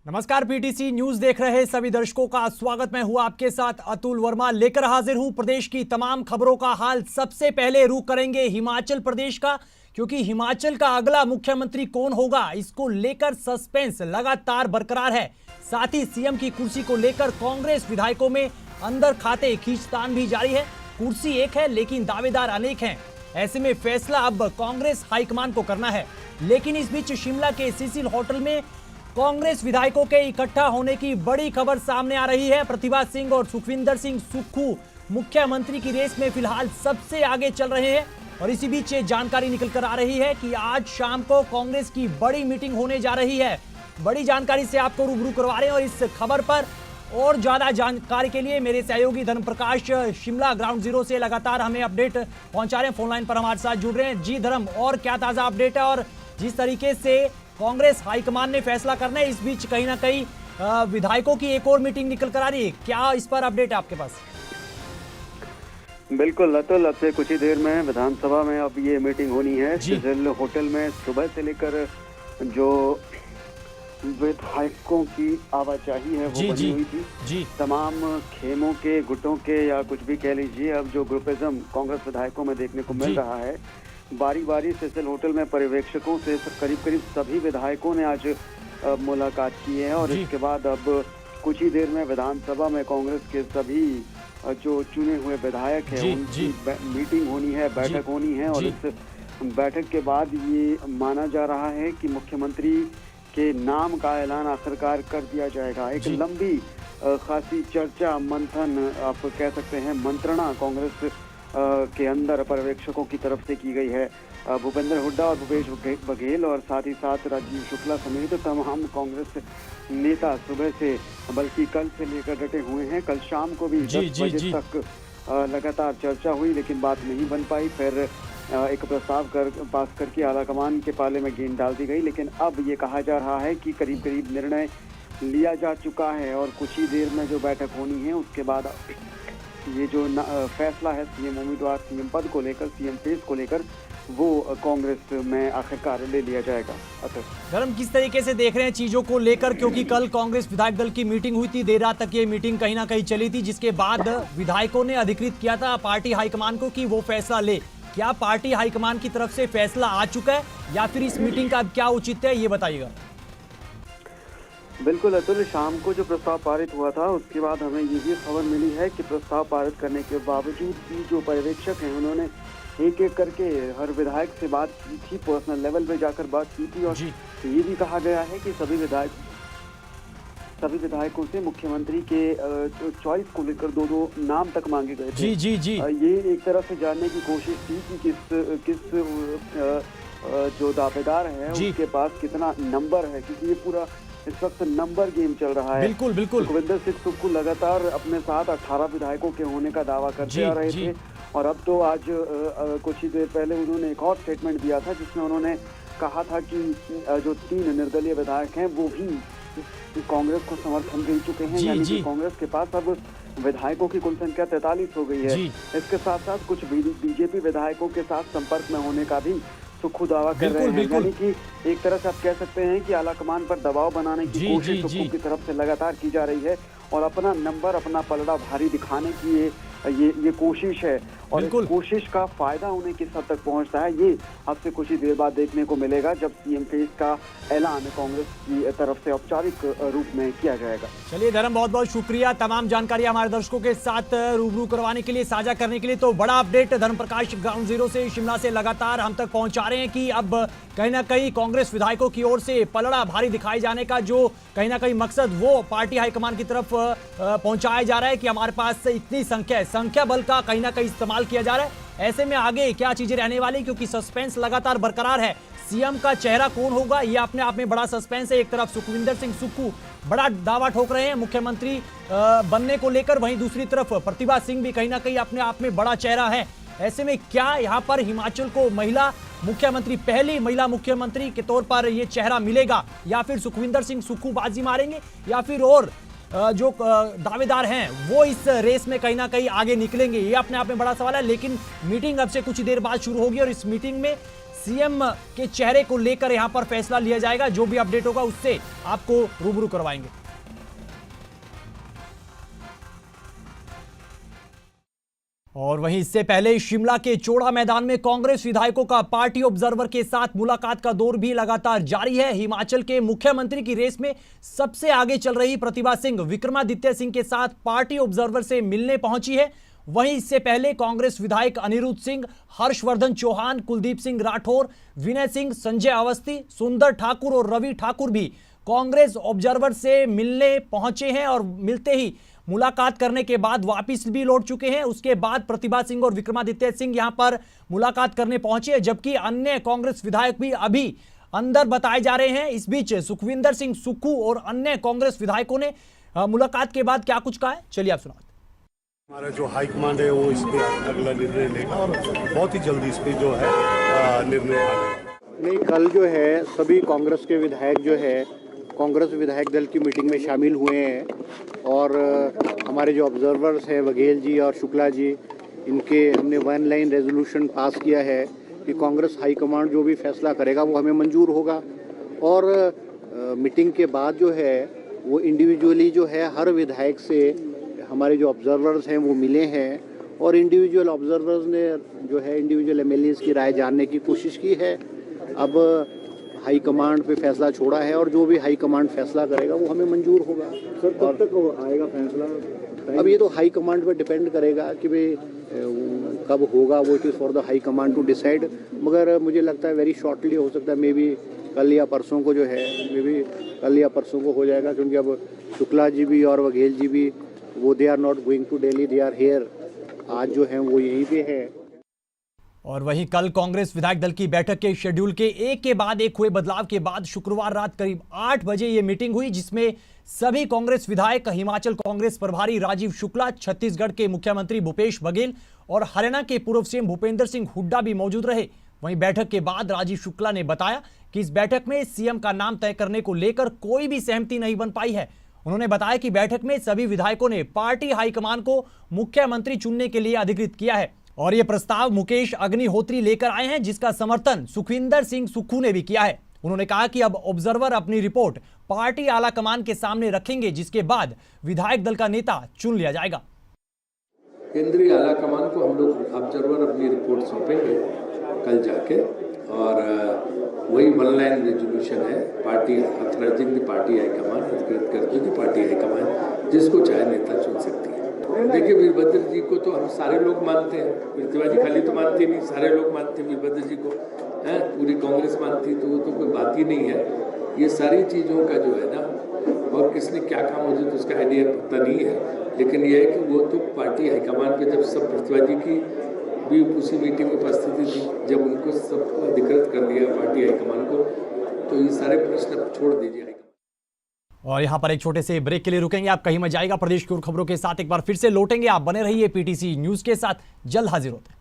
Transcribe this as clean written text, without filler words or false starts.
नमस्कार, PTC news देख रहे सभी दर्शकों का स्वागत। मैं हूं आपके साथ अतुल वर्मा, लेकर हाजिर हूं प्रदेश की तमाम खबरों का हाल। सबसे पहले रुख करेंगे हिमाचल प्रदेश का, क्योंकि हिमाचल का अगला मुख्यमंत्री कौन होगा, इसको लेकर सस्पेंस लगातार बरकरार है। साथ ही सीएम की कुर्सी को लेकर कांग्रेस विधायकों में अंदर खाते खींचतान भी जारी है। कुर्सी एक है लेकिन दावेदार अनेक हैं। ऐसे में फैसला अब कांग्रेस हाईकमान को करना है। लेकिन इस बीच शिमला के सिसिल होटल में कांग्रेस विधायकों के इकट्ठा होने की बड़ी खबर सामने आ रही है। प्रतिभा सिंह और सुखविंदर सिंह सुक्खू मुख्यमंत्री की रेस में फिलहाल सबसे आगे चल रहे हैं। और इसी बीच जानकारी निकल कर आ रही है कि आज शाम को कांग्रेस की बड़ी मीटिंग होने जा रही है। बड़ी जानकारी से आपको रूबरू करवा रहे हैं। और इस खबर पर और ज्यादा जानकारी के लिए मेरे सहयोगी धर्म प्रकाश शिमला ग्राउंड जीरो से लगातार हमें अपडेट पहुंचा रहे हैं। फोनलाइन पर हमारे साथ जुड़ रहे हैं। जी धर्म, और क्या ताजा अपडेट है, और जिस तरीके से कांग्रेस हाईकमान ने फैसला करना है, इस बीच कहीं ना कहीं विधायकों की एक और मीटिंग निकल कर आ रही है, क्या इस पर अपडेट है आपके पास? बिल्कुल अतुल, अब से कुछ ही देर में विधानसभा में अब ये मीटिंग होनी है। सिसिल होटल में सुबह से लेकर जो विधायकों की आवाजाही है वो बनी हुई थी। तमाम खेमों के, गुटों के, या कुछ भी कह लीजिए, अब जो ग्रुपिज्म कांग्रेस विधायकों में देखने को मिल रहा है। बारी बारी सिसिल होटल में पर्यवेक्षकों से करीब सभी विधायकों ने आज मुलाकात की है। और इसके बाद अब कुछ ही देर में विधानसभा में कांग्रेस के सभी जो चुने हुए विधायक हैं उनकी मीटिंग होनी है, बैठक होनी है। और इस बैठक के बाद ये माना जा रहा है कि मुख्यमंत्री के नाम का ऐलान आखिरकार कर दिया जाएगा। एक लंबी खासी चर्चा, मंथन आप कह सकते हैं, मंत्रणा कांग्रेस के अंदर पर्यवेक्षकों की तरफ से की गई है। भूपेंद्र हुड्डा और भूपेश बघेल और साथ ही साथ राजीव शुक्ला समेत तमाम कांग्रेस नेता सुबह से, बल्कि कल से लेकर डटे हुए हैं। कल शाम को भी 10 बजे तक लगातार चर्चा हुई, लेकिन बात नहीं बन पाई। फिर एक प्रस्ताव पास करके आलाकमान के पाले में गेंद डाल दी गई। लेकिन अब ये कहा जा रहा है कि करीब निर्णय लिया जा चुका है। और कुछ ही देर में जो बैठक होनी है उसके बाद ये जो फैसला है सीएम उम्मीदवार, सीएम पद को लेकर, सीएम फेस को लेकर, वो कांग्रेस में आखिरकार ले लिया जाएगा। धर्म, किस तरीके से देख रहे हैं चीजों को लेकर, क्योंकि कल कांग्रेस विधायक दल की मीटिंग हुई थी, देर रात तक ये मीटिंग कहीं ना कहीं चली थी, जिसके बाद विधायकों ने अधिकृत किया था पार्टी हाईकमान को कि वो फैसला ले। क्या पार्टी हाईकमान की तरफ से फैसला आ चुका है, या फिर इस मीटिंग का अब क्या उचित है, ये बताइएगा। बिल्कुल अतुल, शाम को जो प्रस्ताव पारित हुआ था उसके बाद हमें ये भी खबर मिली है कि प्रस्ताव पारित करने के बावजूद भी जो पर्यवेक्षक हैं उन्होंने एक एक करके हर विधायक से बात की थी, पर्सनल लेवल पे जाकर बात की थी। और ये भी कहा गया है कि सभी विधायकों से मुख्यमंत्री के चॉइस को लेकर दो नाम तक मांगे गए थे। ये एक तरह से जानने की कोशिश थी कि किस जो दावेदार है उसके पास कितना नंबर है, क्योंकि ये पूरा इस वक्त नंबर गेम चल रहा है। बिल्कुल। सुखविंदर सिंह सुक्खू लगातार अपने साथ 18 विधायकों के होने का दावा करते आ रहे थे। और अब तो आज कुछ ही देर पहले उन्होंने एक और स्टेटमेंट दिया था, जिसमें उन्होंने कहा था कि जो 3 निर्दलीय विधायक हैं वो भी कांग्रेस को समर्थन दे चुके हैं। यानी कि कांग्रेस के पास अब विधायकों की कुल संख्या 43 हो गई है। इसके साथ साथ कुछ बीजेपी विधायकों के साथ संपर्क में होने का भी सुक्खू दावा कर रहे हैं। यानी कि एक तरह से आप कह सकते हैं कि आलाकमान पर दबाव बनाने की कोशिश सुक्खू की तरफ से लगातार की जा रही है। और अपना नंबर, अपना पलड़ा भारी दिखाने की ये कोशिश है। और इस कोशिश का फायदा उन्हें किस हद तक पहुंचता है, ये अब से कुछ ही देर बाद देखने को मिलेगा, जब सीएम फेस का ऐलान कांग्रेस की तरफ से औपचारिक रूप में किया जाएगा। चलिए धर्म, बहुत बहुत शुक्रिया तमाम जानकारी हमारे दर्शकों के साथ रूबरू करवाने के लिए, साझा करने के लिए। तो बड़ा अपडेट धर्म प्रकाश ग्राउंड जीरो से शिमला से लगातार हम तक पहुंचा रहे हैं कि अब कहीं ना कहीं कांग्रेस विधायकों की ओर से पलड़ा भारी दिखाए जाने का जो कहीं ना कहीं मकसद, वो पार्टी हाईकमान की तरफ पहुंचाया जा रहा है कि हमारे पास इतनी संख्या बल का कहीं ना कहीं इस्तेमाल किया जा रहा है। ऐसे में आगे क्या चीजें रहने वाली, क्योंकि सस्पेंस लगातार बरकरार है। सीएम का चेहरा कौन होगा, ये अपने आप में बड़ा सस्पेंस है। एक तरफ सुखविंदर सिंह सुक्खू बड़ा दावा ठोक रहे हैं मुख्यमंत्री बनने को लेकर, वहीं दूसरी तरफ प्रतिभा सिंह भी कहीं ना कहीं अपने आप में बड़ा चेहरा है। ऐसे में क्या यहाँ पर हिमाचल को महिला मुख्यमंत्री, पहली महिला मुख्यमंत्री के तौर पर यह चेहरा मिलेगा, या फिर सुखविंदर सिंह सुक्खू बाजी मारेंगे, या फिर और जो दावेदार हैं वो इस रेस में कहीं ना कहीं आगे निकलेंगे, ये अपने आप में बड़ा सवाल है। लेकिन मीटिंग अब से कुछ देर बाद शुरू होगी और इस मीटिंग में सीएम के चेहरे को लेकर यहां पर फैसला लिया जाएगा। जो भी अपडेट होगा उससे आपको रूबरू करवाएंगे। और वहीं इससे पहले शिमला के चौड़ा मैदान में कांग्रेस विधायकों का पार्टी ऑब्जर्वर के साथ मुलाकात का दौर भी लगातार जारी है। हिमाचल के मुख्यमंत्री की रेस में सबसे आगे चल रही प्रतिभा सिंह विक्रमादित्य सिंह के साथ पार्टी ऑब्जर्वर से मिलने पहुंची है। वहीं इससे पहले कांग्रेस विधायक अनिरुद्ध सिंह, हर्षवर्धन चौहान, कुलदीप सिंह राठौर, विनय सिंह, संजय अवस्थी, सुंदर ठाकुर और रवि ठाकुर भी कांग्रेस ऑब्जर्वर से मिलने पहुंचे हैं और मिलते ही मुलाकात करने के बाद वापस भी लौट चुके हैं। उसके बाद प्रतिभा सिंह और विक्रमादित्य सिंह यहां पर मुलाकात करने पहुंचे हैं, जबकि अन्य कांग्रेस विधायक भी अभी अंदर बताए जा रहे हैं। इस बीच सुखविंदर सिंह सुक्खू और अन्य कांग्रेस विधायकों ने मुलाकात के बाद क्या कुछ कहा है, चलिए आप सुनाते। हमारा जो हाईकमांड है वो इस पे अगला निर्णय लेगा और बहुत ही जल्दी इस पे जो है निर्णय आएगा। नहीं, कल जो है सभी कांग्रेस के विधायक जो है कांग्रेस विधायक दल की मीटिंग में शामिल हुए हैं और हमारे जो ऑब्जर्वर्स हैं बघेल जी और शुक्ला जी, इनके हमने वन लाइन रेजोल्यूशन पास किया है कि कांग्रेस हाईकमांड जो भी फैसला करेगा वो हमें मंजूर होगा। और मीटिंग के बाद जो है वो इंडिविजुअली जो है हर विधायक से हमारे जो ऑब्जर्वर्स हैं वो मिले हैं और इंडिविजुअल ऑब्जर्वर्स ने जो है इंडिविजुअल एमएलएस की राय जानने की कोशिश की है। अब हाई कमांड पे फैसला छोड़ा है और जो भी हाई कमांड फैसला करेगा वो हमें मंजूर होगा। सर कब तक आएगा फैसला? अब ये तो हाई कमांड पे डिपेंड करेगा कि भाई कब होगा, वो it is for the high command to decide. मगर मुझे लगता है वेरी शॉर्टली हो सकता है, मे बी कल या परसों को जो है, मे बी कल या परसों को हो जाएगा, क्योंकि अब शुक्ला जी भी और बघेल जी भी वो they are not going to Delhi, they are here. आज जो है वो यहीं पे है। और वहीं कल कांग्रेस विधायक दल की बैठक के शेड्यूल के एक के बाद एक हुए बदलाव के बाद शुक्रवार रात करीब 8 बजे ये मीटिंग हुई, जिसमें सभी कांग्रेस विधायक, हिमाचल कांग्रेस प्रभारी राजीव शुक्ला, छत्तीसगढ़ के मुख्यमंत्री भूपेश बघेल और हरियाणा के पूर्व सीएम भूपेंद्र सिंह हुड्डा भी मौजूद रहे। वहीं बैठक के बाद राजीव शुक्ला ने बताया कि इस बैठक में सीएम का नाम तय करने को लेकर कोई भी सहमति नहीं बन पाई है। उन्होंने बताया कि बैठक में सभी विधायकों ने पार्टी हाईकमान को मुख्यमंत्री चुनने के लिए अधिकृत किया है और यह प्रस्ताव मुकेश अग्निहोत्री लेकर आए हैं, जिसका समर्थन सुखविंदर सिंह सुक्खू ने भी किया है। उन्होंने कहा कि अब ऑब्जर्वर अपनी रिपोर्ट पार्टी आला कमान के सामने रखेंगे, जिसके बाद विधायक दल का नेता चुन लिया जाएगा। केंद्रीय आला कमान को हम लोग ऑब्जर्वर अपनी रिपोर्ट सौंपेंगे कल जाके, और वही वन लाइन रेजोल्यूशन है, party authorising the party high command, अधिकृत करती है पार्टी हाईकमान, जिसको चाहे नेता चुन सकती है। देखिए, वीरभद्र जी को तो हम सारे लोग मानते हैं, प्रतिभा जी खाली तो मानते नहीं, सारे लोग मानते हैं वीरभद्र जी को, हैं पूरी कांग्रेस मानती, तो वो तो कोई बात ही नहीं है। ये सारी चीज़ों का जो है ना, और किसने क्या काम मुझे तो उसका आइडिया पता नहीं है, लेकिन ये है कि वो तो पार्टी हाईकमान पे जब सब प्रतिभा जी की भी उसी मीटिंग में उपस्थिति थी, जब उनको सब अधिकृत कर दिया पार्टी हाईकमान को, तो ये सारे प्रश्न छोड़ दीजिए। और यहां पर एक छोटे से ब्रेक के लिए रुकेंगे, आप कहीं मत जाइएगा। प्रदेश की और खबरों के साथ एक बार फिर से लौटेंगे, आप बने रहिए पीटीसी न्यूज के साथ, जल्द हाजिर होते हैं।